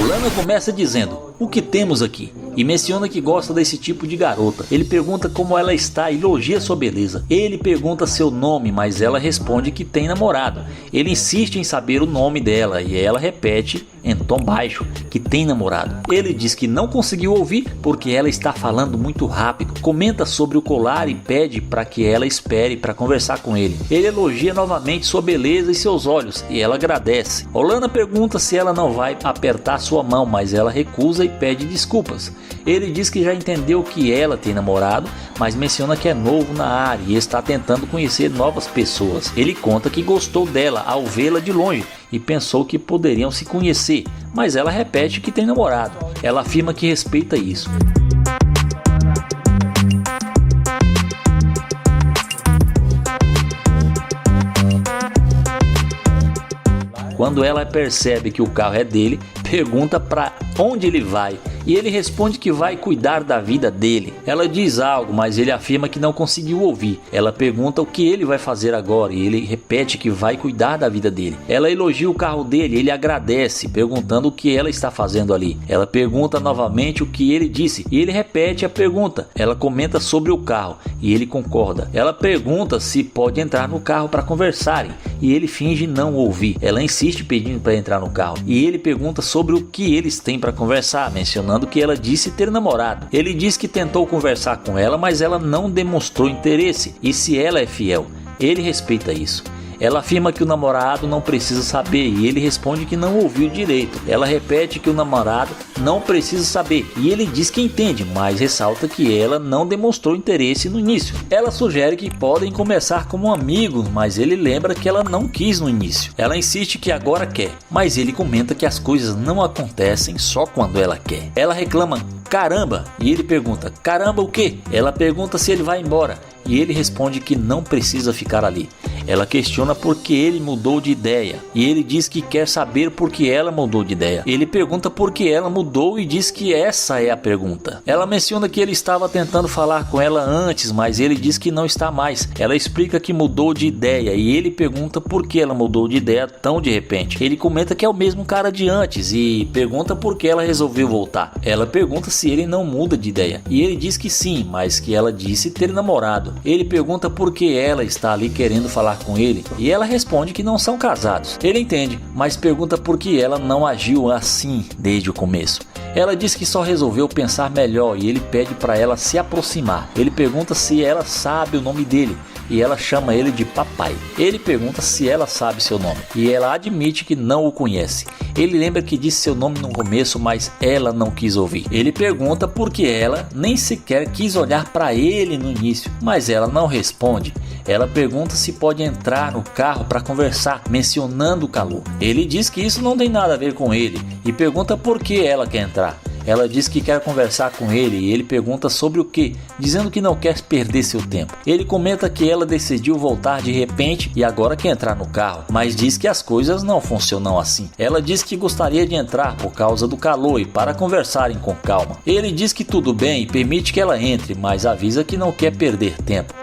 Lana começa dizendo: "O que temos aqui?" E menciona que gosta desse tipo de garota. Ele pergunta como ela está e elogia sua beleza. Ele pergunta seu nome, mas ela responde que tem namorado. Ele insiste em saber o nome dela e ela repete em tom baixo que tem namorado. Ele diz que não conseguiu ouvir porque ela está falando muito rápido. Comenta sobre o colar e pede para que ela espere para conversar com ele. Ele elogia novamente sua beleza e seus olhos e ela agradece. Lana pergunta se ela não vai apertar sua mão, mas ela recusa e pede desculpas. Ele diz que já entendeu que ela tem namorado, mas menciona que é novo na área e está tentando conhecer novas pessoas. Ele conta que gostou dela ao vê-la de longe e pensou que poderiam se conhecer, mas ela repete que tem namorado. Ela afirma que respeita isso. Quando ela percebe que o carro é dele, pergunta para onde ele vai e ele responde que vai cuidar da vida dele. Ela diz algo, mas ele afirma que não conseguiu ouvir. Ela pergunta o que ele vai fazer agora e ele repete que vai cuidar da vida dele. Ela elogia o carro dele, ele agradece, perguntando o que ela está fazendo ali. Ela pergunta novamente o que ele disse e ele repete a pergunta. Ela comenta sobre o carro e ele concorda. Ela pergunta se pode entrar no carro para conversarem e ele finge não ouvir. Ela insiste pedindo para entrar no carro e ele pergunta sobre o que eles têm para conversar, mencionando que ela disse ter namorado. Ele diz que tentou conversar com ela, mas ela não demonstrou interesse e se ela é fiel, ele respeita isso. Ela afirma que o namorado não precisa saber e ele responde que não ouviu direito. Ela repete que o namorado não precisa saber e ele diz que entende, mas ressalta que ela não demonstrou interesse no início. Ela sugere que podem começar como amigos, mas ele lembra que ela não quis no início. Ela insiste que agora quer, mas ele comenta que as coisas não acontecem só quando ela quer. Ela reclama: "Caramba!" e ele pergunta: "Caramba o quê?" Ela pergunta se ele vai embora e ele responde que não precisa ficar ali. Ela questiona por que ele mudou de ideia e ele diz que quer saber por que ela mudou de ideia. Ele pergunta por que ela mudou e diz que essa é a pergunta. Ela menciona que ele estava tentando falar com ela antes, mas ele diz que não está mais. Ela explica que mudou de ideia e ele pergunta por que ela mudou de ideia tão de repente. Ele comenta que é o mesmo cara de antes e pergunta por que ela resolveu voltar. Ela pergunta se ele não muda de ideia e ele diz que sim, mas que ela disse ter namorado. Ele pergunta por que ela está ali querendo falar com ele e ela responde que não são casados. Ele entende, mas pergunta por que ela não agiu assim desde o começo. Ela diz que só resolveu pensar melhor e ele pede para ela se aproximar. Ele pergunta se ela sabe o nome dele e ela chama ele de papai. Ele pergunta se ela sabe seu nome e ela admite que não o conhece. Ele lembra que disse seu nome no começo, mas ela não quis ouvir. Ele pergunta por que ela nem sequer quis olhar para ele no início, mas ela não responde. Ela pergunta se pode entrar no carro para conversar, mencionando o calor. Ele diz que isso não tem nada a ver com ele e pergunta por que ela quer entrar. Ela diz que quer conversar com ele e ele pergunta sobre o que, dizendo que não quer perder seu tempo. Ele comenta que ela decidiu voltar de repente e agora quer entrar no carro, mas diz que as coisas não funcionam assim. Ela diz que gostaria de entrar por causa do calor e para conversarem com calma. Ele diz que tudo bem e permite que ela entre, mas avisa que não quer perder tempo.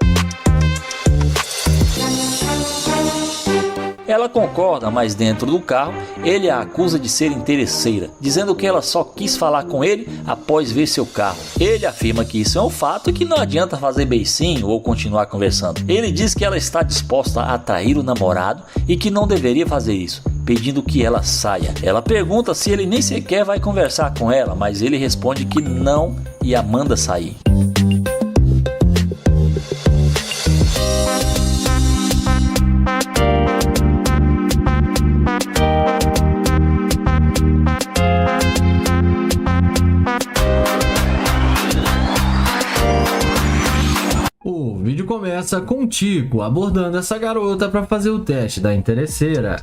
Ela concorda, mas dentro do carro, ele a acusa de ser interesseira, dizendo que ela só quis falar com ele após ver seu carro. Ele afirma que isso é um fato e que não adianta fazer beicinho ou continuar conversando. Ele diz que ela está disposta a atrair o namorado e que não deveria fazer isso, pedindo que ela saia. Ela pergunta se ele nem sequer vai conversar com ela, mas ele responde que não e a manda sair. O vídeo começa com Tico abordando essa garota para fazer o teste da interesseira.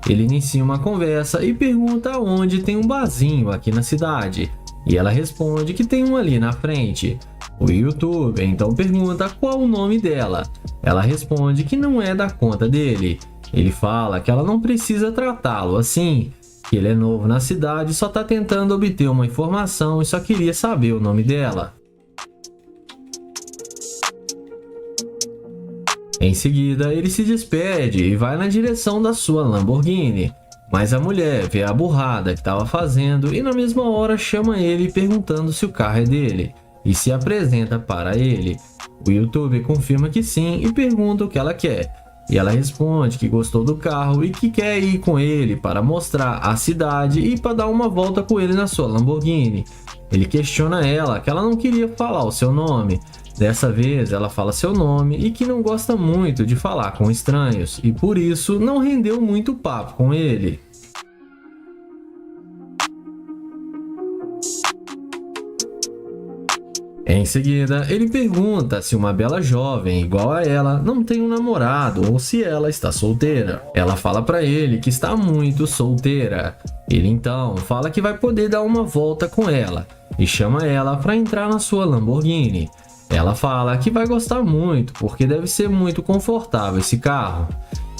Ele inicia uma conversa e pergunta onde tem um barzinho aqui na cidade, e ela responde que tem um ali na frente. O youtuber então pergunta qual o nome dela. Ela responde que não é da conta dele. Ele fala que ela não precisa tratá-lo assim, que ele é novo na cidade e só está tentando obter uma informação e só queria saber o nome dela. Em seguida, ele se despede e vai na direção da sua Lamborghini. Mas a mulher vê a burrada que estava fazendo e na mesma hora chama ele perguntando se o carro é dele e se apresenta para ele. O youtuber confirma que sim e pergunta o que ela quer. E ela responde que gostou do carro e que quer ir com ele para mostrar a cidade e para dar uma volta com ele na sua Lamborghini. Ele questiona ela que ela não queria falar o seu nome. Dessa vez ela fala seu nome e que não gosta muito de falar com estranhos e por isso não rendeu muito papo com ele. Em seguida, ele pergunta se uma bela jovem igual a ela não tem um namorado ou se ela está solteira. Ela fala para ele que está muito solteira. Ele então fala que vai poder dar uma volta com ela e chama ela para entrar na sua Lamborghini. Ela fala que vai gostar muito porque deve ser muito confortável esse carro.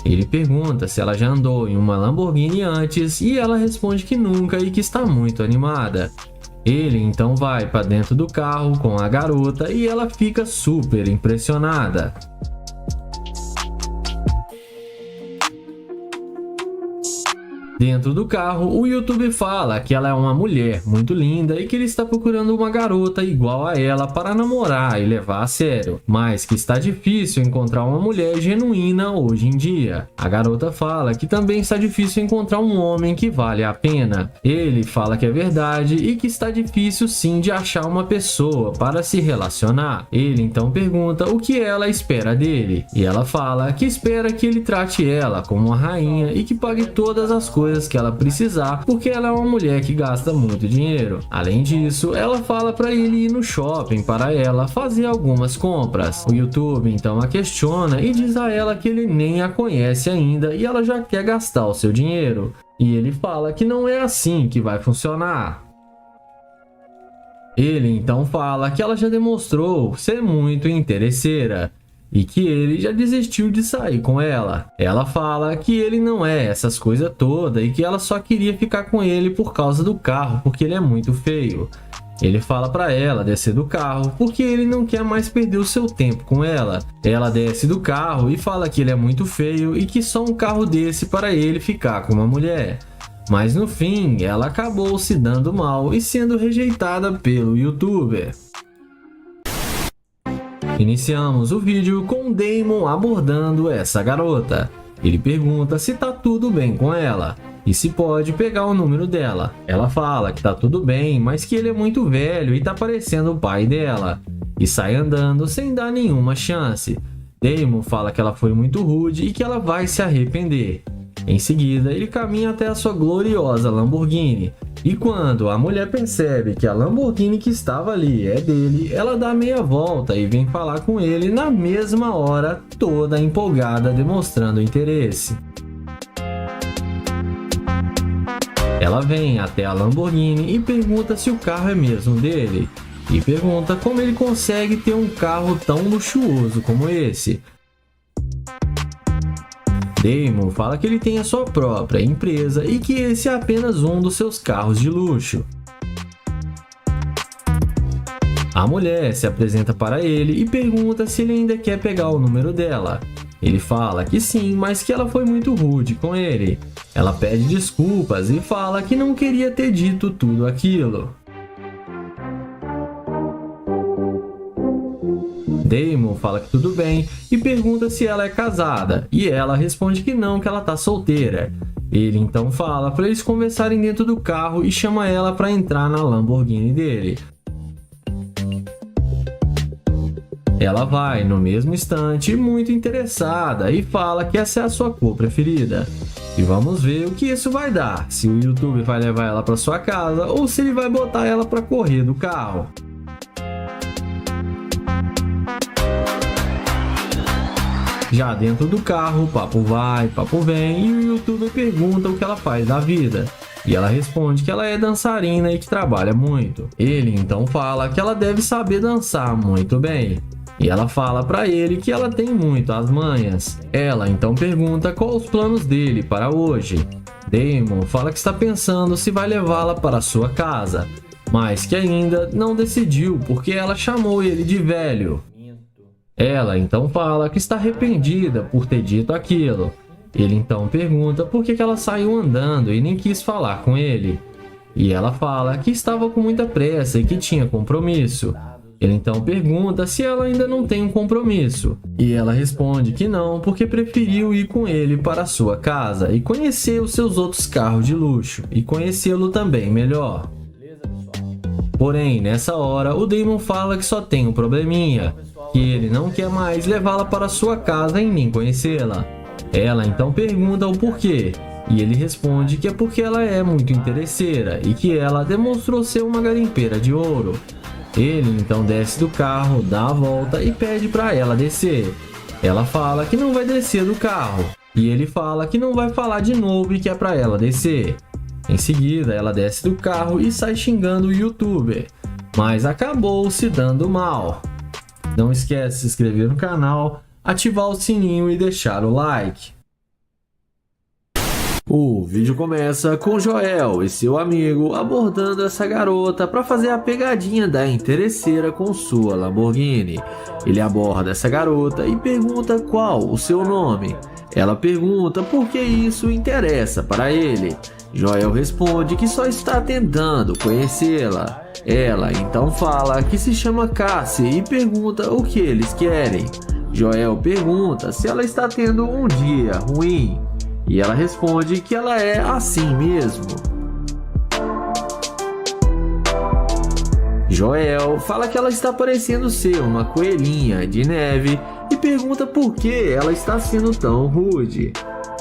Ele pergunta se ela já andou em uma Lamborghini antes e ela responde que nunca e que está muito animada. Ele então vai para dentro do carro com a garota e ela fica super impressionada. Dentro do carro, o youtuber fala que ela é uma mulher muito linda e que ele está procurando uma garota igual a ela para namorar e levar a sério, mas que está difícil encontrar uma mulher genuína hoje em dia. A garota fala que também está difícil encontrar um homem que vale a pena. Ele fala que é verdade e que está difícil sim de achar uma pessoa para se relacionar. Ele então pergunta o que ela espera dele e ela fala que espera que ele trate ela como uma rainha e que pague todas as coisas que ela precisar, porque ela é uma mulher que gasta muito dinheiro. Além disso, ela fala para ele ir no shopping para ela fazer algumas compras. O YouTube então a questiona e diz a ela que ele nem a conhece ainda e ela já quer gastar o seu dinheiro. E ele fala que não é assim que vai funcionar. Ele então fala que ela já demonstrou ser muito interesseira e que ele já desistiu de sair com ela. Ela fala que ele não é essas coisas todas e que ela só queria ficar com ele por causa do carro, porque ele é muito feio. Ele fala para ela descer do carro porque ele não quer mais perder o seu tempo com ela. Ela desce do carro e fala que ele é muito feio e que só um carro desse para ele ficar com uma mulher. Mas no fim, ela acabou se dando mal e sendo rejeitada pelo youtuber. Iniciamos o vídeo com Damon abordando essa garota. Ele pergunta se tá tudo bem com ela e se pode pegar o número dela. Ela fala que tá tudo bem, mas que ele é muito velho e tá parecendo o pai dela. E sai andando sem dar nenhuma chance. Damon fala que ela foi muito rude e que ela vai se arrepender. Em seguida, ele caminha até a sua gloriosa Lamborghini. E quando a mulher percebe que a Lamborghini que estava ali é dele, ela dá meia volta e vem falar com ele na mesma hora, toda empolgada, demonstrando interesse. Ela vem até a Lamborghini e pergunta se o carro é mesmo dele. E pergunta como ele consegue ter um carro tão luxuoso como esse. Damon fala que ele tem a sua própria empresa e que esse é apenas um dos seus carros de luxo. A mulher se apresenta para ele e pergunta se ele ainda quer pegar o número dela. Ele fala que sim, mas que ela foi muito rude com ele. Ela pede desculpas e fala que não queria ter dito tudo aquilo. Damon fala que tudo bem e pergunta se ela é casada, e ela responde que não, que ela tá solteira. Ele então fala para eles conversarem dentro do carro e chama ela para entrar na Lamborghini dele. Ela vai no mesmo instante, muito interessada, e fala que essa é a sua cor preferida. E vamos ver o que isso vai dar, se o YouTube vai levar ela para sua casa ou se ele vai botar ela para correr do carro. Já dentro do carro, papo vai, papo vem, e o youtuber pergunta o que ela faz da vida. E ela responde que ela é dançarina e que trabalha muito. Ele então fala que ela deve saber dançar muito bem. E ela fala para ele que ela tem muito as manhas. Ela então pergunta quais os planos dele para hoje. Damon fala que está pensando se vai levá-la para sua casa, mas que ainda não decidiu porque ela chamou ele de velho. Ela então fala que está arrependida por ter dito aquilo. Ele então pergunta por que ela saiu andando e nem quis falar com ele. E ela fala que estava com muita pressa e que tinha compromisso. Ele então pergunta se ela ainda não tem um compromisso. E ela responde que não, porque preferiu ir com ele para a sua casa e conhecer os seus outros carros de luxo e conhecê-lo também melhor. Porém, nessa hora, o Damon fala que só tem um probleminha, que ele não quer mais levá-la para a sua casa e nem conhecê-la. Ela então pergunta o porquê, e ele responde que é porque ela é muito interesseira e que ela demonstrou ser uma garimpeira de ouro. Ele então desce do carro, dá a volta e pede para ela descer. Ela fala que não vai descer do carro, e ele fala que não vai falar de novo e que é para ela descer. Em seguida, ela desce do carro e sai xingando o youtuber, mas acabou se dando mal. Não esquece de se inscrever no canal, ativar o sininho e deixar o like. O vídeo começa com Joel e seu amigo abordando essa garota para fazer a pegadinha da interesseira com sua Lamborghini. Ele aborda essa garota e pergunta qual o seu nome. Ela pergunta por que isso interessa para ele. Joel responde que só está tentando conhecê-la. Ela então fala que se chama Cassie e pergunta o que eles querem. Joel pergunta se ela está tendo um dia ruim. E ela responde que ela é assim mesmo. Joel fala que ela está parecendo ser uma coelhinha de neve e pergunta por que ela está sendo tão rude.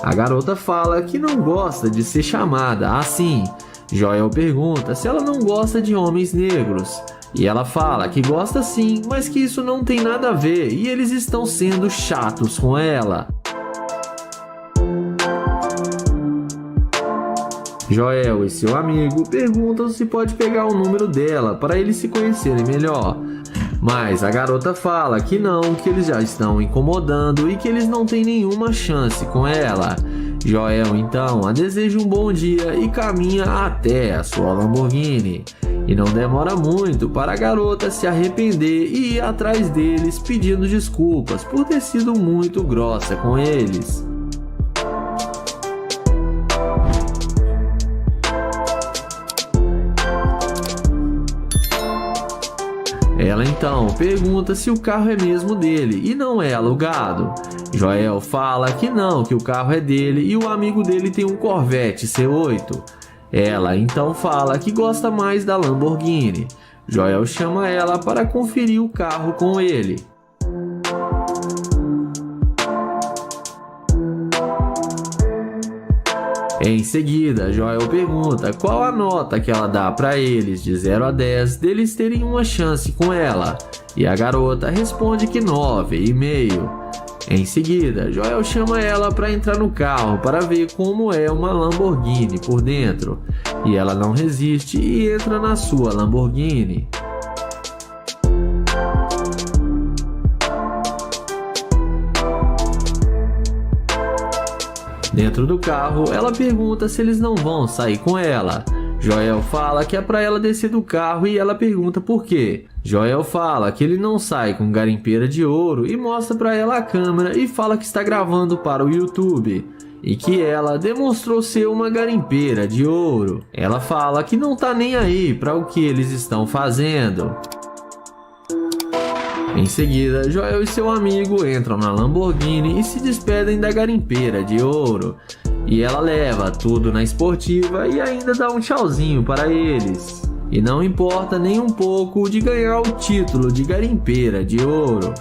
A garota fala que não gosta de ser chamada assim. Joel pergunta se ela não gosta de homens negros. E ela fala que gosta sim, mas que isso não tem nada a ver e eles estão sendo chatos com ela. Joel e seu amigo perguntam se pode pegar o número dela para eles se conhecerem melhor. Mas a garota fala que não, que eles já estão incomodando e que eles não têm nenhuma chance com ela. Joel então a deseja um bom dia e caminha até a sua Lamborghini. E não demora muito para a garota se arrepender e ir atrás deles pedindo desculpas por ter sido muito grossa com eles. Ela então pergunta se o carro é mesmo dele e não é alugado. Joel fala que não, que o carro é dele e o amigo dele tem um Corvette C8. Ela então fala que gosta mais da Lamborghini. Joel chama ela para conferir o carro com ele. Em seguida, Joel pergunta qual a nota que ela dá para eles de 0 a 10 deles terem uma chance com ela. E a garota responde que 9,5. Em seguida, Joel chama ela para entrar no carro para ver como é uma Lamborghini por dentro. E ela não resiste e entra na sua Lamborghini. Dentro do carro, ela pergunta se eles não vão sair com ela. Joel fala que é para ela descer do carro e ela pergunta por quê. Joel fala que ele não sai com garimpeira de ouro e mostra para ela a câmera e fala que está gravando para o YouTube. E que ela demonstrou ser uma garimpeira de ouro. Ela fala que não tá nem aí para o que eles estão fazendo. Em seguida, Joel e seu amigo entram na Lamborghini e se despedem da garimpeira de ouro. E ela leva tudo na esportiva e ainda dá um tchauzinho para eles. E não importa nem um pouco de ganhar o título de garimpeira de ouro.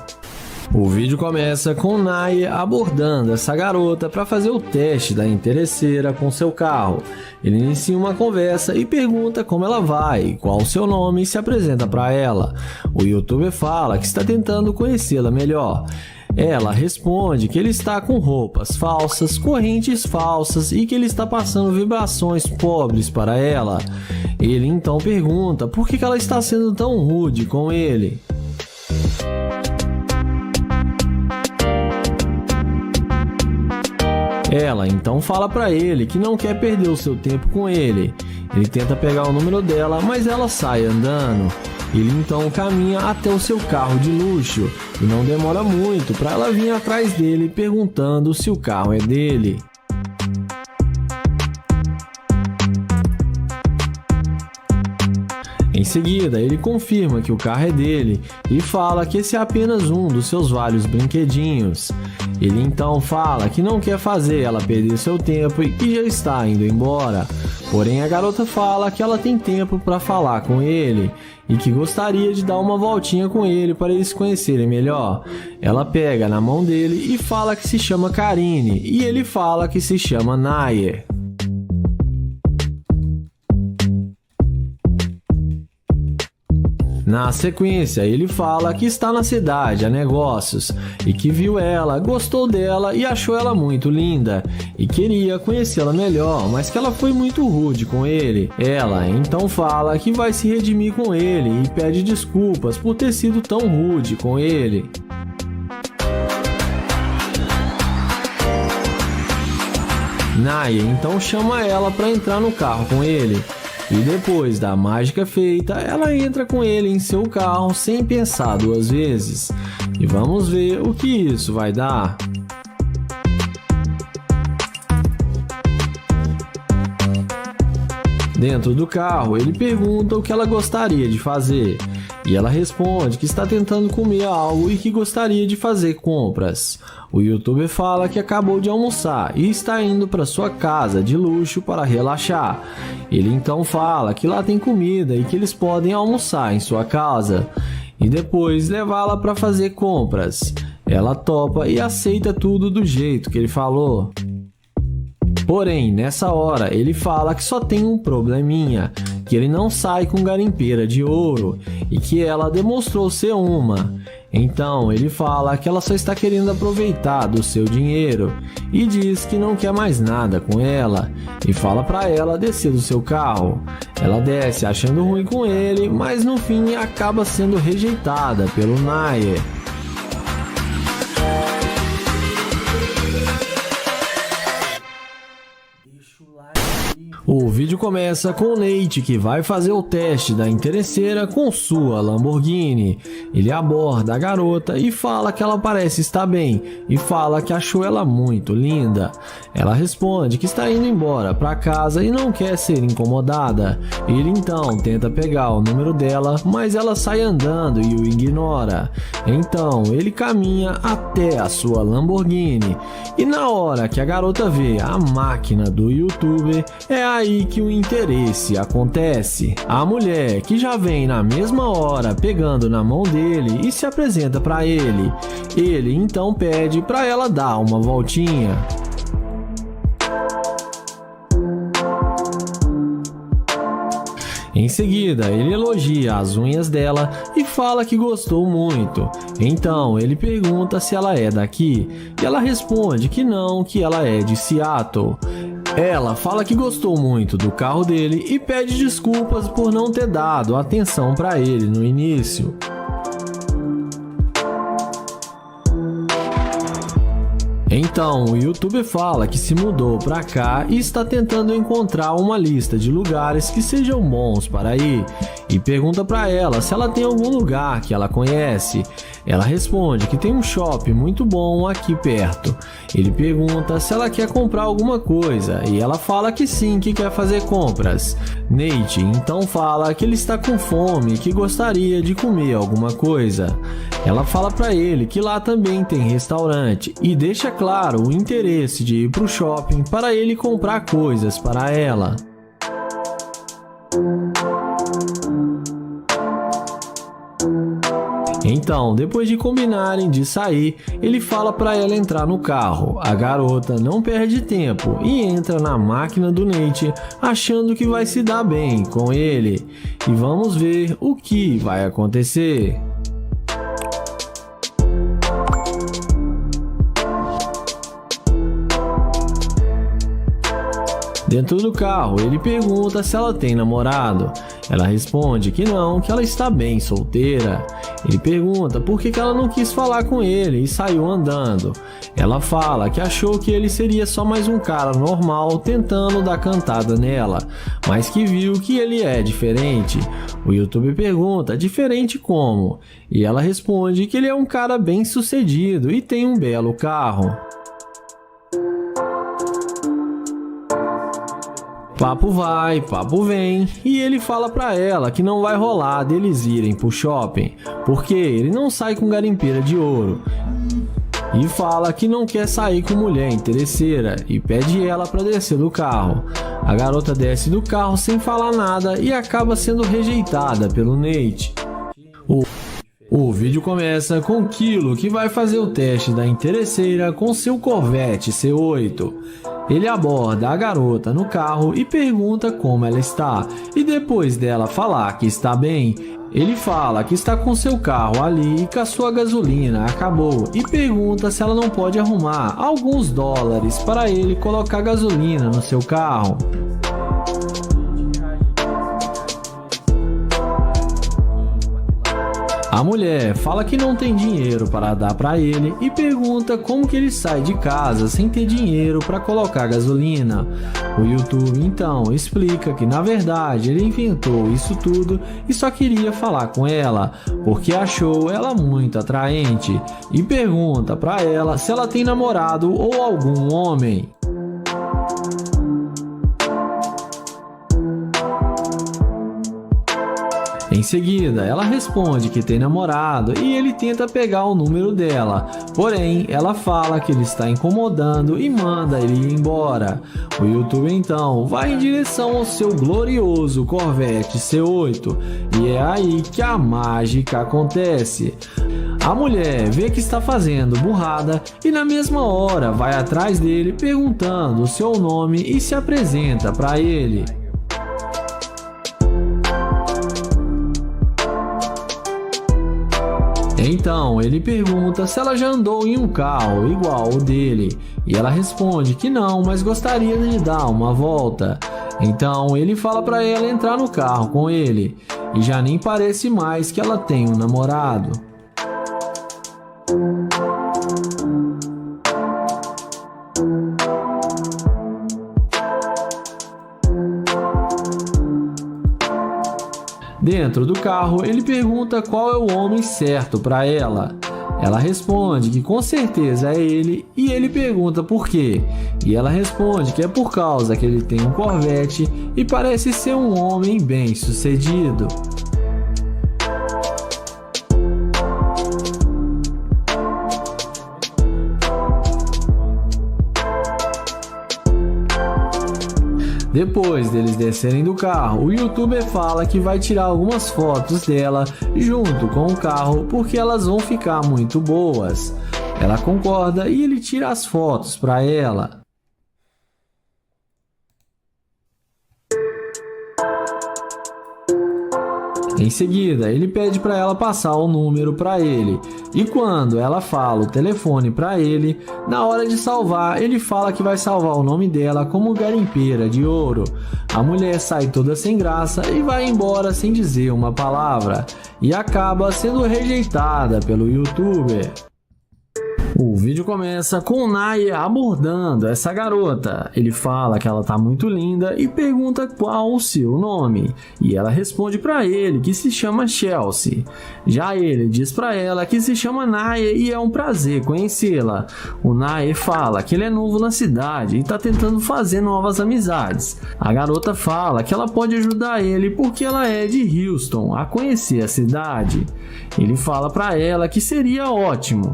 O vídeo começa com Naya abordando essa garota para fazer o teste da interesseira com seu carro. Ele inicia uma conversa e pergunta como ela vai, qual o seu nome e se apresenta para ela. O youtuber fala que está tentando conhecê-la melhor. Ela responde que ele está com roupas falsas, correntes falsas e que ele está passando vibrações pobres para ela. Ele então pergunta por que ela está sendo tão rude com ele. Ela então fala para ele que não quer perder o seu tempo com ele. Ele tenta pegar o número dela, mas ela sai andando. Ele então caminha até o seu carro de luxo e não demora muito para ela vir atrás dele perguntando se o carro é dele. Em seguida, ele confirma que o carro é dele e fala que esse é apenas um dos seus vários brinquedinhos. Ele então fala que não quer fazer ela perder seu tempo e que já está indo embora. Porém, a garota fala que ela tem tempo para falar com ele e que gostaria de dar uma voltinha com ele para eles se conhecerem melhor. Ela pega na mão dele e fala que se chama Karine e ele fala que se chama Nayer. Na sequência, ele fala que está na cidade a negócios e que viu ela, gostou dela e achou ela muito linda e queria conhecê-la melhor, mas que ela foi muito rude com ele. Ela então fala que vai se redimir com ele e pede desculpas por ter sido tão rude com ele. Nayer então chama ela para entrar no carro com ele. E depois da mágica feita, ela entra com ele em seu carro sem pensar duas vezes. E vamos ver o que isso vai dar. Dentro do carro, ele pergunta o que ela gostaria de fazer. E ela responde que está tentando comer algo e que gostaria de fazer compras. O youtuber fala que acabou de almoçar e está indo para sua casa de luxo para relaxar. Ele então fala que lá tem comida e que eles podem almoçar em sua casa e depois levá-la para fazer compras. Ela topa e aceita tudo do jeito que ele falou. Porém, nessa hora, ele fala que só tem um probleminha, que ele não sai com garimpeira de ouro e que ela demonstrou ser uma. Então, ele fala que ela só está querendo aproveitar do seu dinheiro e diz que não quer mais nada com ela e fala para ela descer do seu carro. Ela desce achando ruim com ele, mas no fim acaba sendo rejeitada pelo Nayer. O vídeo começa com o Nate, que vai fazer o teste da interesseira com sua Lamborghini. Ele aborda a garota e fala que ela parece estar bem e fala que achou ela muito linda. Ela responde que está indo embora para casa e não quer ser incomodada. Ele então tenta pegar o número dela, mas ela sai andando e o ignora. Então ele caminha até a sua Lamborghini e na hora que a garota vê a máquina do youtuber, é aí que o interesse acontece. A mulher, que já vem na mesma hora pegando na mão dele e se apresenta para ele. Ele então pede para ela dar uma voltinha. Em seguida, ele elogia as unhas dela e fala que gostou muito. Então, ele pergunta se ela é daqui e ela responde que não, que ela é de Seattle. Ela fala que gostou muito do carro dele e pede desculpas por não ter dado atenção para ele no início. Então, o youtuber fala que se mudou pra cá e está tentando encontrar uma lista de lugares que sejam bons para ir e pergunta pra ela se ela tem algum lugar que ela conhece. Ela responde que tem um shopping muito bom aqui perto. Ele pergunta se ela quer comprar alguma coisa e ela fala que sim, que quer fazer compras. Nate então fala que ele está com fome e que gostaria de comer alguma coisa. Ela fala pra ele que lá também tem restaurante e deixa claro o interesse de ir pro shopping para ele comprar coisas para ela. Então, depois de combinarem de sair, ele fala para ela entrar no carro. A garota não perde tempo e entra na máquina do Nate, achando que vai se dar bem com ele. E vamos ver o que vai acontecer. Dentro do carro, ele pergunta se ela tem namorado. Ela responde que não, que ela está bem solteira. Ele pergunta por que ela não quis falar com ele e saiu andando. Ela fala que achou que ele seria só mais um cara normal tentando dar cantada nela, mas que viu que ele é diferente. O youtuber pergunta diferente como? E ela responde que ele é um cara bem sucedido e tem um belo carro. Papo vai, papo vem, e ele fala pra ela que não vai rolar deles irem pro shopping, porque ele não sai com garimpeira de ouro. E fala que não quer sair com mulher interesseira e pede ela pra descer do carro. A garota desce do carro sem falar nada e acaba sendo rejeitada pelo Nate. O vídeo começa com Kilo, que vai fazer o teste da interesseira com seu Corvette C8. Ele aborda a garota no carro e pergunta como ela está, e depois dela falar que está bem, ele fala que está com seu carro ali e que a sua gasolina acabou e pergunta se ela não pode arrumar alguns dólares para ele colocar gasolina no seu carro. A mulher fala que não tem dinheiro para dar para ele e pergunta como que ele sai de casa sem ter dinheiro para colocar gasolina. O YouTube então explica que na verdade ele inventou isso tudo e só queria falar com ela porque achou ela muito atraente e pergunta para ela se ela tem namorado ou algum homem. Em seguida, ela responde que tem namorado e ele tenta pegar o número dela, porém ela fala que ele está incomodando e manda ele ir embora. O YouTube então vai em direção ao seu glorioso Corvette C8 e é aí que a mágica acontece. A mulher vê que está fazendo burrada e na mesma hora vai atrás dele perguntando o seu nome e se apresenta para ele. Então ele pergunta se ela já andou em um carro igual ao dele e ela responde que não, mas gostaria de dar uma volta. Então ele fala para ela entrar no carro com ele e já nem parece mais que ela tem um namorado. Dentro do carro, ele pergunta qual é o homem certo para ela. Ela responde que com certeza é ele e ele pergunta por quê. E ela responde que é por causa que ele tem um Corvette e parece ser um homem bem sucedido. Depois deles descerem do carro, o youtuber fala que vai tirar algumas fotos dela junto com o carro porque elas vão ficar muito boas. Ela concorda e ele tira as fotos para ela. Em seguida, ele pede para ela passar o número para ele. E quando ela fala o telefone para ele, na hora de salvar, ele fala que vai salvar o nome dela como garimpeira de ouro. A mulher sai toda sem graça e vai embora sem dizer uma palavra. E acaba sendo rejeitada pelo youtuber. O vídeo começa com o Naya abordando essa garota. Ele fala que ela tá muito linda e pergunta qual o seu nome. E ela responde para ele que se chama Chelsea. Já ele diz para ela que se chama Naya e é um prazer conhecê-la. O Naya fala que ele é novo na cidade e tá tentando fazer novas amizades. A garota fala que ela pode ajudar ele porque ela é de Houston a conhecer a cidade. Ele fala para ela que seria ótimo.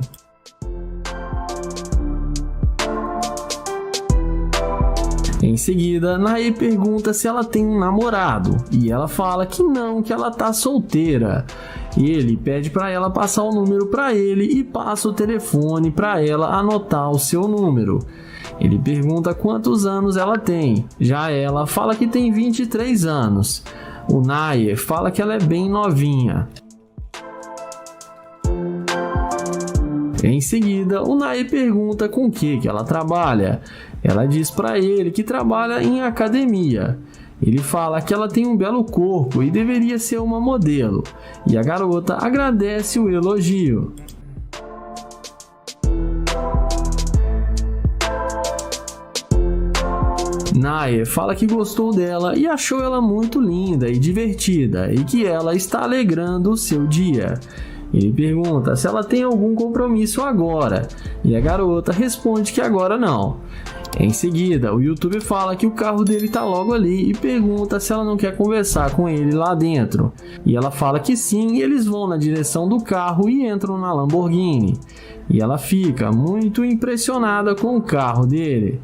Em seguida, Naya pergunta se ela tem um namorado e ela fala que não, que ela tá solteira. Ele pede para ela passar o número para ele e passa o telefone para ela anotar o seu número. Ele pergunta quantos anos ela tem. Já ela fala que tem 23 anos. O Naya fala que ela é bem novinha. Em seguida, o Nair pergunta com o que ela trabalha. Ela diz para ele que trabalha em academia. Ele fala que ela tem um belo corpo e deveria ser uma modelo, e a garota agradece o elogio. Nair fala que gostou dela e achou ela muito linda e divertida e que ela está alegrando o seu dia. Ele pergunta se ela tem algum compromisso agora e a garota responde que agora não. Em seguida, o youtuber fala que o carro dele está logo ali e pergunta se ela não quer conversar com ele lá dentro. E ela fala que sim, e eles vão na direção do carro e entram na Lamborghini. E ela fica muito impressionada com o carro dele.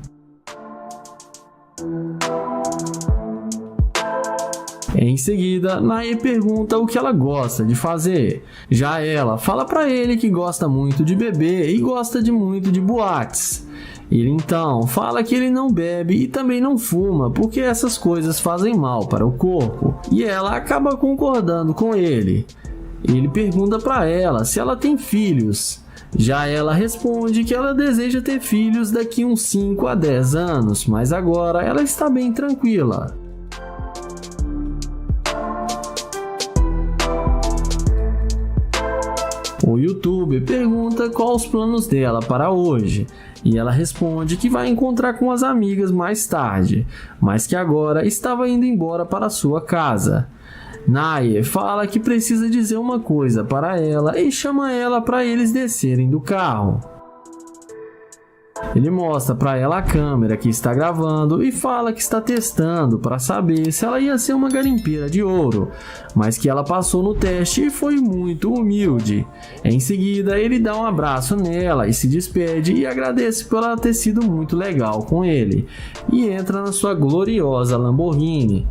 Em seguida, Nair pergunta o que ela gosta de fazer. Já ela fala para ele que gosta muito de beber e gosta muito de boates. Ele então fala que ele não bebe e também não fuma porque essas coisas fazem mal para o corpo. E ela acaba concordando com ele. Ele pergunta para ela se ela tem filhos. Já ela responde que ela deseja ter filhos daqui uns 5 a 10 anos, mas agora ela está bem tranquila. O youtuber pergunta quais os planos dela para hoje, e ela responde que vai encontrar com as amigas mais tarde, mas que agora estava indo embora para sua casa. Nair fala que precisa dizer uma coisa para ela e chama ela para eles descerem do carro. Ele mostra para ela a câmera que está gravando e fala que está testando para saber se ela ia ser uma garimpeira de ouro, mas que ela passou no teste e foi muito humilde. Em seguida, ele dá um abraço nela e se despede e agradece por ela ter sido muito legal com ele, e entra na sua gloriosa Lamborghini.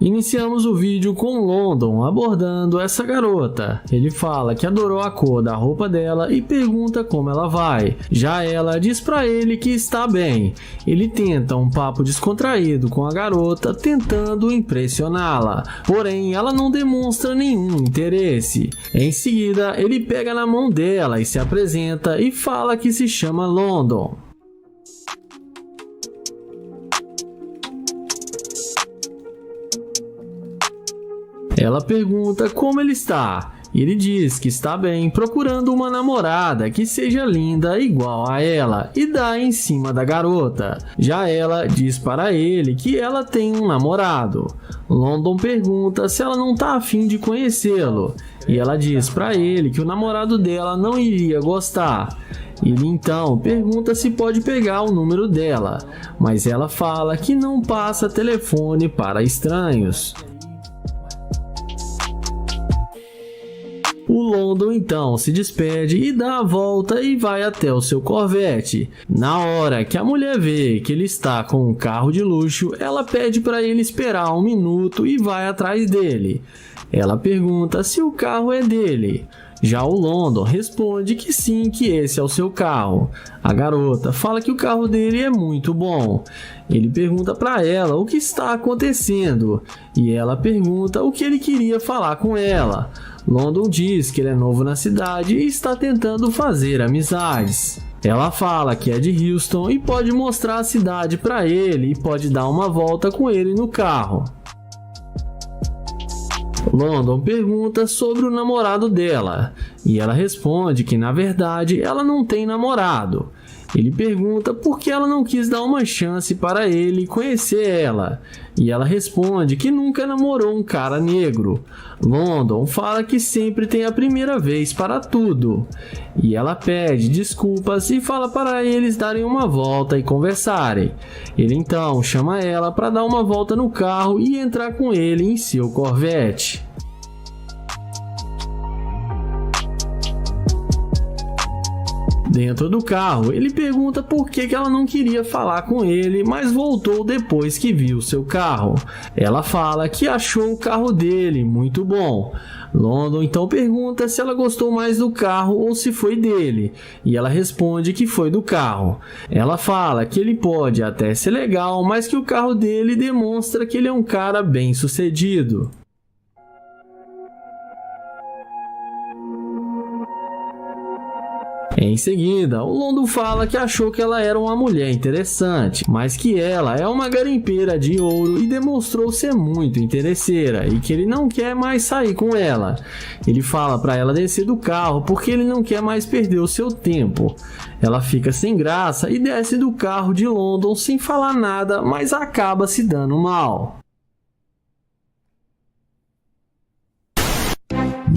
Iniciamos o vídeo com London abordando essa garota. Ele fala que adorou a cor da roupa dela e pergunta como ela vai. Já ela diz pra ele que está bem. Ele tenta um papo descontraído com a garota, tentando impressioná-la. Porém, ela não demonstra nenhum interesse. Em seguida, ele pega na mão dela e se apresenta e fala que se chama London. Ela pergunta como ele está. Ele diz que está bem, procurando uma namorada que seja linda igual a ela, e dá em cima da garota. Já ela diz para ele que ela tem um namorado. London pergunta se ela não está afim de conhecê-lo, e ela diz para ele que o namorado dela não iria gostar. Ele então pergunta se pode pegar o número dela, mas ela fala que não passa telefone para estranhos. O London então se despede e dá a volta e vai até o seu Corvette. Na hora que a mulher vê que ele está com um carro de luxo, ela pede para ele esperar 1 minuto e vai atrás dele. Ela pergunta se o carro é dele. Já o London responde que sim, que esse é o seu carro. A garota fala que o carro dele é muito bom. Ele pergunta para ela o que está acontecendo e ela pergunta o que ele queria falar com ela. London diz que ele é novo na cidade e está tentando fazer amizades. Ela fala que é de Houston e pode mostrar a cidade para ele e pode dar uma volta com ele no carro. London pergunta sobre o namorado dela e ela responde que na verdade ela não tem namorado. Ele pergunta por que ela não quis dar uma chance para ele conhecer ela e ela responde que nunca namorou um cara negro. London fala que sempre tem a primeira vez para tudo e ela pede desculpas e fala para eles darem uma volta e conversarem. Ele então chama ela para dar uma volta no carro e entrar com ele em seu Corvette. Dentro do carro, ele pergunta por que ela não queria falar com ele, mas voltou depois que viu seu carro. Ela fala que achou o carro dele muito bom. London então pergunta se ela gostou mais do carro ou se foi dele, e ela responde que foi do carro. Ela fala que ele pode até ser legal, mas que o carro dele demonstra que ele é um cara bem-sucedido. Em seguida, o Londo fala que achou que ela era uma mulher interessante, mas que ela é uma garimpeira de ouro e demonstrou ser muito interesseira e que ele não quer mais sair com ela. Ele fala para ela descer do carro porque ele não quer mais perder o seu tempo. Ela fica sem graça e desce do carro de London sem falar nada, mas acaba se dando mal.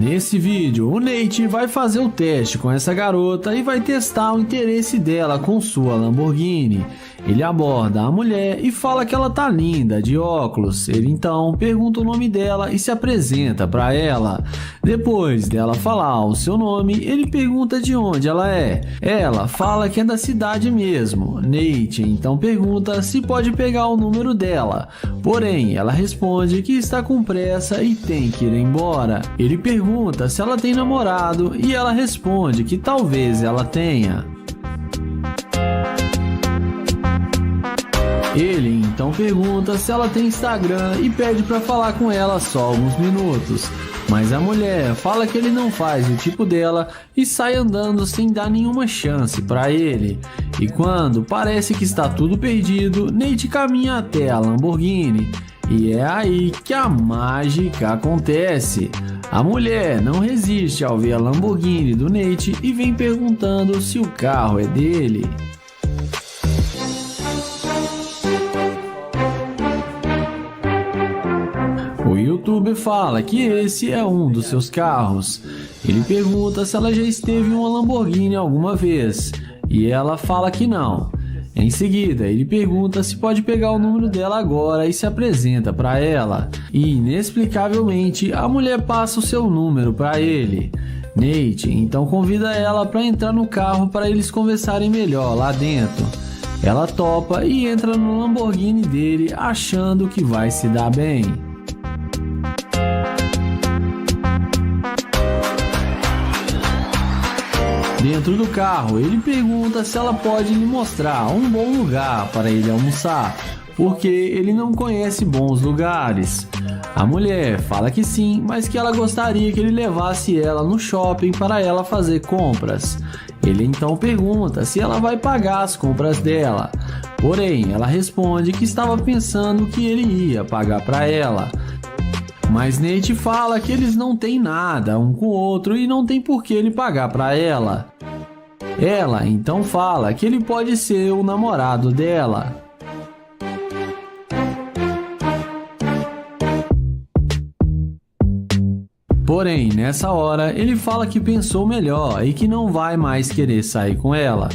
Nesse vídeo, o Nate vai fazer o teste com essa garota e vai testar o interesse dela com sua Lamborghini. Ele aborda a mulher e fala que ela tá linda, de óculos. Ele então pergunta o nome dela e se apresenta para ela. Depois dela falar o seu nome, ele pergunta de onde ela é. Ela fala que é da cidade mesmo. Nate então pergunta se pode pegar o número dela. Porém, ela responde que está com pressa e tem que ir embora. Ele pergunta se ela tem namorado e ela responde que talvez ela tenha. Ele então pergunta se ela tem Instagram e pede para falar com ela só alguns minutos. Mas a mulher fala que ele não faz o tipo dela e sai andando sem dar nenhuma chance para ele. E quando parece que está tudo perdido, Nate caminha até a Lamborghini. E é aí que a mágica acontece. A mulher não resiste ao ver a Lamborghini do Nate e vem perguntando se o carro é dele. O youtuber fala que esse é um dos seus carros. Ele pergunta se ela já esteve em uma Lamborghini alguma vez, e ela fala que não. Em seguida, ele pergunta se pode pegar o número dela agora e se apresenta para ela. E, inexplicavelmente, a mulher passa o seu número para ele. Nate então convida ela para entrar no carro para eles conversarem melhor lá dentro. Ela topa e entra no Lamborghini dele, achando que vai se dar bem. Dentro do carro, ele pergunta se ela pode lhe mostrar um bom lugar para ele almoçar, porque ele não conhece bons lugares. A mulher fala que sim, mas que ela gostaria que ele levasse ela no shopping para ela fazer compras. Ele então pergunta se ela vai pagar as compras dela. Porém, ela responde que estava pensando que ele ia pagar para ela. Mas Nate fala que eles não têm nada um com o outro e não tem por que ele pagar para ela. Ela então fala que ele pode ser o namorado dela. Porém, nessa hora, ele fala que pensou melhor e que não vai mais querer sair com ela,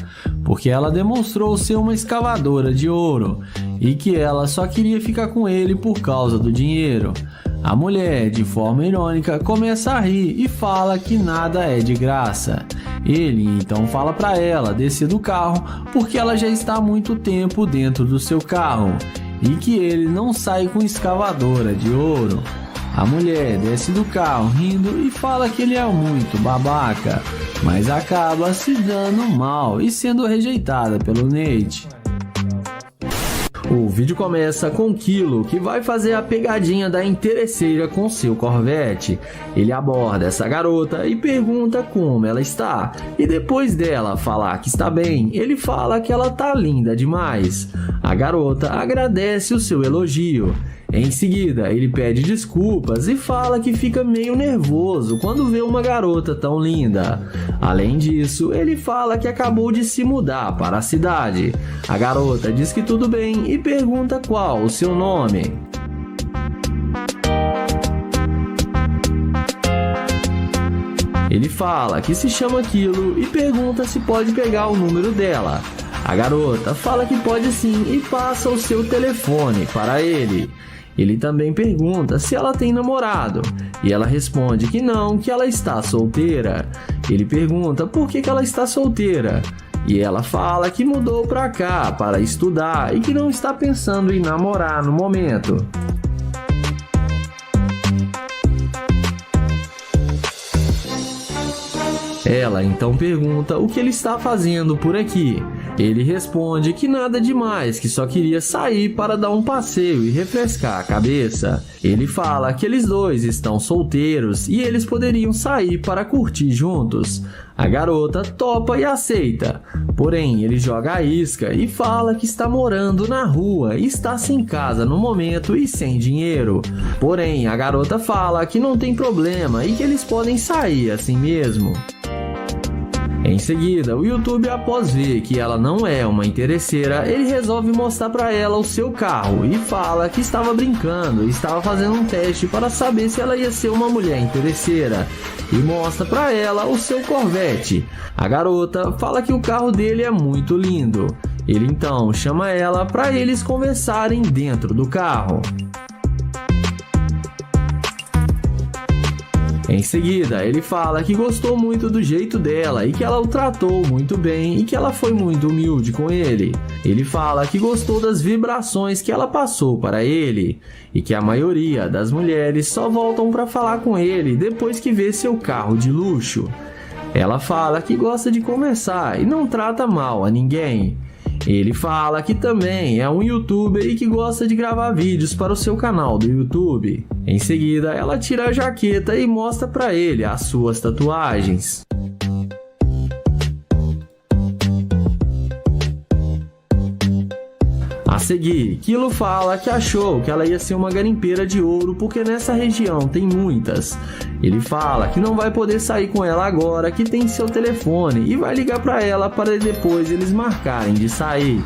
porque ela demonstrou ser uma escavadora de ouro e que ela só queria ficar com ele por causa do dinheiro. A mulher, de forma irônica, começa a rir e fala que nada é de graça. Ele então fala para ela descer do carro porque ela já está há muito tempo dentro do seu carro e que ele não sai com escavadora de ouro. A mulher desce do carro rindo e fala que ele é muito babaca, mas acaba se dando mal e sendo rejeitada pelo Nate. O vídeo começa com Kilo, que vai fazer a pegadinha da interesseira com seu Corvette. Ele aborda essa garota e pergunta como ela está. E depois dela falar que está bem, ele fala que ela tá linda demais. A garota agradece o seu elogio. Em seguida, ele pede desculpas e fala que fica meio nervoso quando vê uma garota tão linda. Além disso, ele fala que acabou de se mudar para a cidade. A garota diz que tudo bem e pergunta qual o seu nome. Ele fala que se chama Kilo e pergunta se pode pegar o número dela. A garota fala que pode sim e passa o seu telefone para ele. Ele também pergunta se ela tem namorado, e ela responde que não, que ela está solteira. Ele pergunta por que ela está solteira, e ela fala que mudou para cá para estudar e que não está pensando em namorar no momento. Ela então pergunta o que ele está fazendo por aqui. Ele responde que nada demais, que só queria sair para dar um passeio e refrescar a cabeça. Ele fala que eles dois estão solteiros e eles poderiam sair para curtir juntos. A garota topa e aceita, porém ele joga a isca e fala que está morando na rua e está sem casa no momento e sem dinheiro. Porém a garota fala que não tem problema e que eles podem sair assim mesmo. Em seguida, o YouTube, após ver que ela não é uma interesseira, ele resolve mostrar para ela o seu carro e fala que estava brincando e estava fazendo um teste para saber se ela ia ser uma mulher interesseira e mostra para ela o seu Corvette. A garota fala que o carro dele é muito lindo. Ele então chama ela para eles conversarem dentro do carro. Em seguida, ele fala que gostou muito do jeito dela e que ela o tratou muito bem e que ela foi muito humilde com ele. Ele fala que gostou das vibrações que ela passou para ele e que a maioria das mulheres só voltam para falar com ele depois que vê seu carro de luxo. Ela fala que gosta de conversar e não trata mal a ninguém. Ele fala que também é um youtuber e que gosta de gravar vídeos para o seu canal do YouTube. Em seguida, ela tira a jaqueta e mostra para ele as suas tatuagens. A seguir, Kilo fala que achou que ela ia ser uma garimpeira de ouro porque nessa região tem muitas. Ele fala que não vai poder sair com ela agora que tem seu telefone e vai ligar para ela para depois eles marcarem de sair.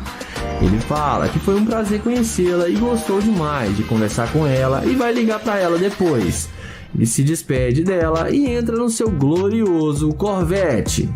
Ele fala que foi um prazer conhecê-la e gostou demais de conversar com ela e vai ligar para ela depois. Ele se despede dela e entra no seu glorioso Corvette.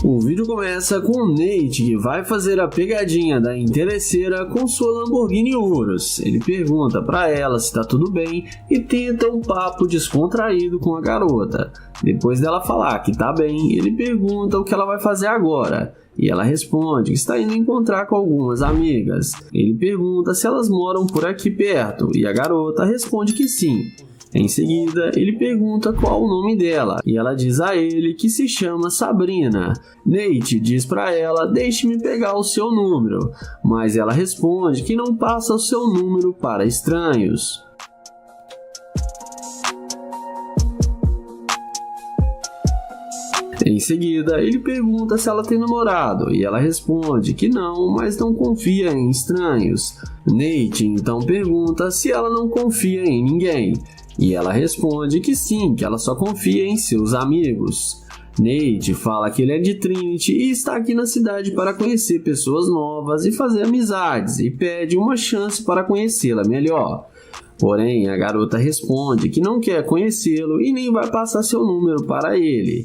O vídeo começa com o Nate, que vai fazer a pegadinha da interesseira com sua Lamborghini Urus. Ele pergunta para ela se tá tudo bem e tenta um papo descontraído com a garota. Depois dela falar que tá bem, ele pergunta o que ela vai fazer agora. E ela responde que está indo encontrar com algumas amigas. Ele pergunta se elas moram por aqui perto e a garota responde que sim. Em seguida, ele pergunta qual o nome dela e ela diz a ele que se chama Sabrina. Nate diz para ela: deixe-me pegar o seu número, mas ela responde que não passa o seu número para estranhos. Em seguida, ele pergunta se ela tem namorado e ela responde que não, mas não confia em estranhos. Nate então pergunta se ela não confia em ninguém e ela responde que sim, que ela só confia em seus amigos. Nate fala que ele é de Trinity e está aqui na cidade para conhecer pessoas novas e fazer amizades e pede uma chance para conhecê-la melhor. Porém, a garota responde que não quer conhecê-lo e nem vai passar seu número para ele.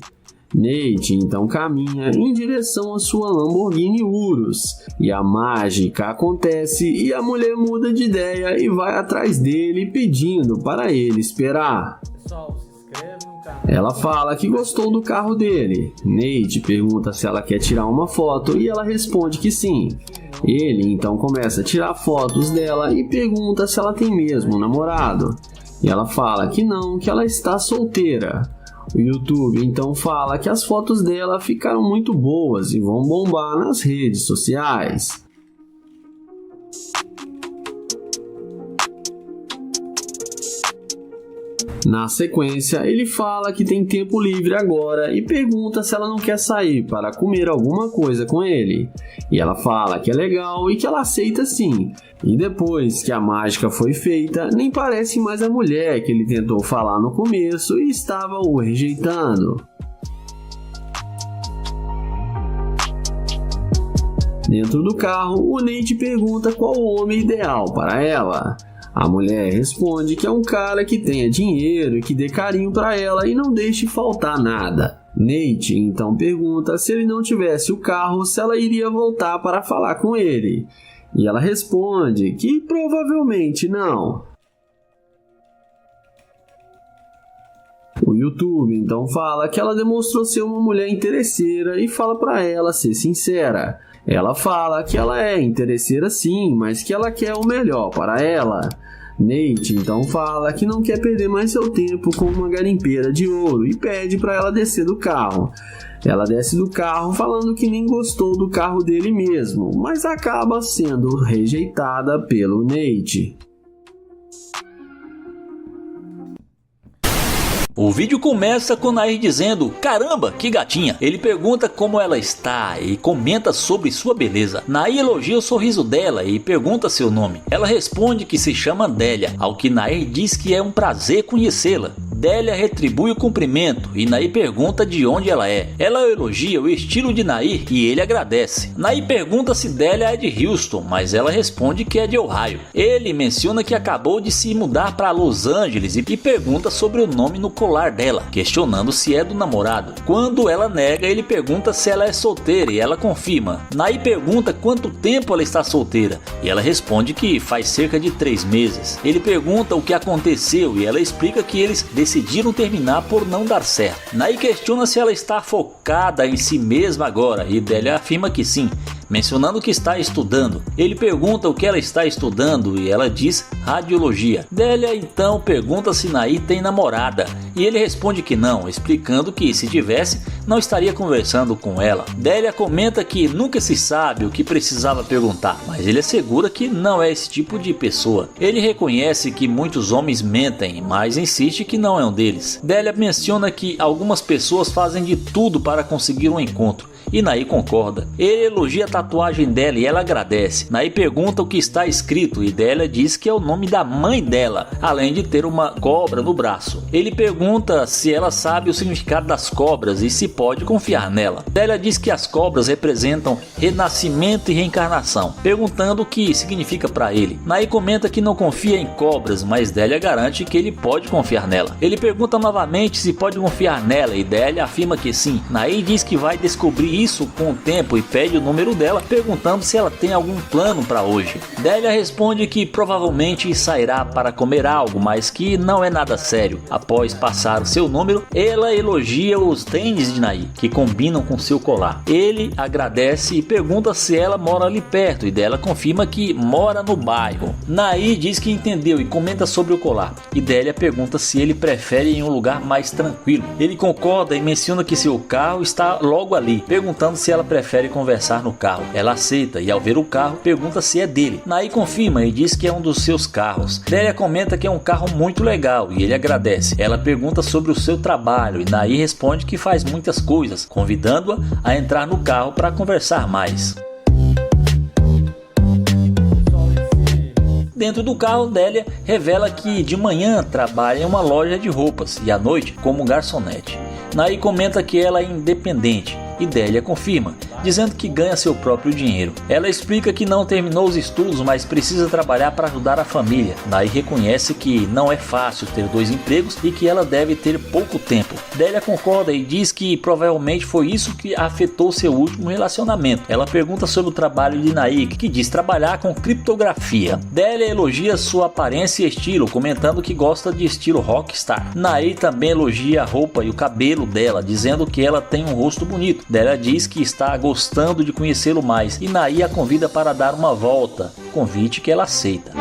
Nate então caminha em direção à sua Lamborghini Urus e a mágica acontece e a mulher muda de ideia e vai atrás dele pedindo para ele esperar. Pessoal, se inscreve no canal. Ela fala que gostou do carro dele. Nate pergunta se ela quer tirar uma foto e ela responde que sim. Ele então começa a tirar fotos dela e pergunta se ela tem mesmo um namorado. E ela fala que não, que ela está solteira. O YouTube então fala que as fotos dela ficaram muito boas e vão bombar nas redes sociais. Na sequência, ele fala que tem tempo livre agora e pergunta se ela não quer sair para comer alguma coisa com ele. E ela fala que é legal e que ela aceita sim. E depois que a mágica foi feita, nem parece mais a mulher que ele tentou falar no começo e estava o rejeitando. Dentro do carro, o Nate pergunta qual o homem ideal para ela. A mulher responde que é um cara que tenha dinheiro e que dê carinho para ela e não deixe faltar nada. Nate então pergunta se ele não tivesse o carro, se ela iria voltar para falar com ele. E ela responde que provavelmente não. O YouTube então fala que ela demonstrou ser uma mulher interesseira e fala para ela ser sincera. Ela fala que ela é interesseira sim, mas que ela quer o melhor para ela. Nate então fala que não quer perder mais seu tempo com uma garimpeira de ouro e pede para ela descer do carro. Ela desce do carro falando que nem gostou do carro dele mesmo, mas acaba sendo rejeitada pelo Nate. O vídeo começa com Nair dizendo: "Caramba, que gatinha!" Ele pergunta como ela está e comenta sobre sua beleza. Nair elogia o sorriso dela e pergunta seu nome. Ela responde que se chama Délia, ao que Nair diz que é um prazer conhecê-la. Délia retribui o cumprimento e Nair pergunta de onde ela é. Ela elogia o estilo de Nair e ele agradece. Nair pergunta se Délia é de Houston, mas ela responde que é de Ohio. Ele menciona que acabou de se mudar para Los Angeles e pergunta sobre o nome no colar dela, questionando se é do namorado. Quando ela nega, ele pergunta se ela é solteira e ela confirma. Nair pergunta quanto tempo ela está solteira e ela responde que faz cerca de 3 meses. Ele pergunta o que aconteceu e ela explica que eles decidiram terminar por não dar certo. Nair questiona se ela está focada em si mesma agora e Délia afirma que sim, mencionando que está estudando. Ele pergunta o que ela está estudando e ela diz radiologia. Délia então pergunta se Nair tem namorada e ele responde que não, explicando que se tivesse não estaria conversando com ela. Délia comenta que nunca se sabe o que precisava perguntar, mas ele assegura que não é esse tipo de pessoa. Ele reconhece que muitos homens mentem, mas insiste que não é um deles. Délia menciona que algumas pessoas fazem de tudo para conseguir um encontro e Nair concorda. Ele elogia a tatuagem dela e ela agradece. Nair pergunta o que está escrito e Délia diz que é o nome da mãe dela, além de ter uma cobra no braço. Ele pergunta se ela sabe o significado das cobras e se pode confiar nela. Délia diz que as cobras representam renascimento e reencarnação, perguntando o que significa para ele. Nair comenta que não confia em cobras, mas Délia garante que ele pode confiar nela. Ele pergunta novamente se pode confiar nela e Délia afirma que sim. Nair diz que vai descobrir isso com o tempo e pede o número dela, perguntando se ela tem algum plano para hoje. Délia responde que provavelmente sairá para comer algo, mas que não é nada sério. Após passar o seu número, ela elogia os tênis de Nair, que combinam com seu colar. Ele agradece e pergunta se ela mora ali perto e Délia confirma que mora no bairro. Nair diz que entendeu e comenta sobre o colar e Délia pergunta se ele prefere em um lugar mais tranquilo. Ele concorda e menciona que seu carro está logo ali, perguntando se ela prefere conversar no carro. Ela aceita e ao ver o carro pergunta se é dele. Nair confirma e diz que é um dos seus carros. Délia comenta que é um carro muito legal e ele agradece. Ela pergunta sobre o seu trabalho e Nair responde que faz muitas coisas, convidando-a a entrar no carro para conversar mais. Dentro do carro, Délia revela que de manhã trabalha em uma loja de roupas e à noite como garçonete. Nair comenta que ela é independente e Délia confirma, dizendo que ganha seu próprio dinheiro. Ela explica que não terminou os estudos, mas precisa trabalhar para ajudar a família. Nair reconhece que não é fácil ter 2 empregos e que ela deve ter pouco tempo. Délia concorda e diz que provavelmente foi isso que afetou seu último relacionamento. Ela pergunta sobre o trabalho de Nair, que diz trabalhar com criptografia. Délia elogia sua aparência e estilo, comentando que gosta de estilo rockstar. Nair também elogia a roupa e o cabelo dela, dizendo que ela tem um rosto bonito. Délia diz que está gostando de conhecê-lo mais e Nair a convida para dar uma volta, convite que ela aceita.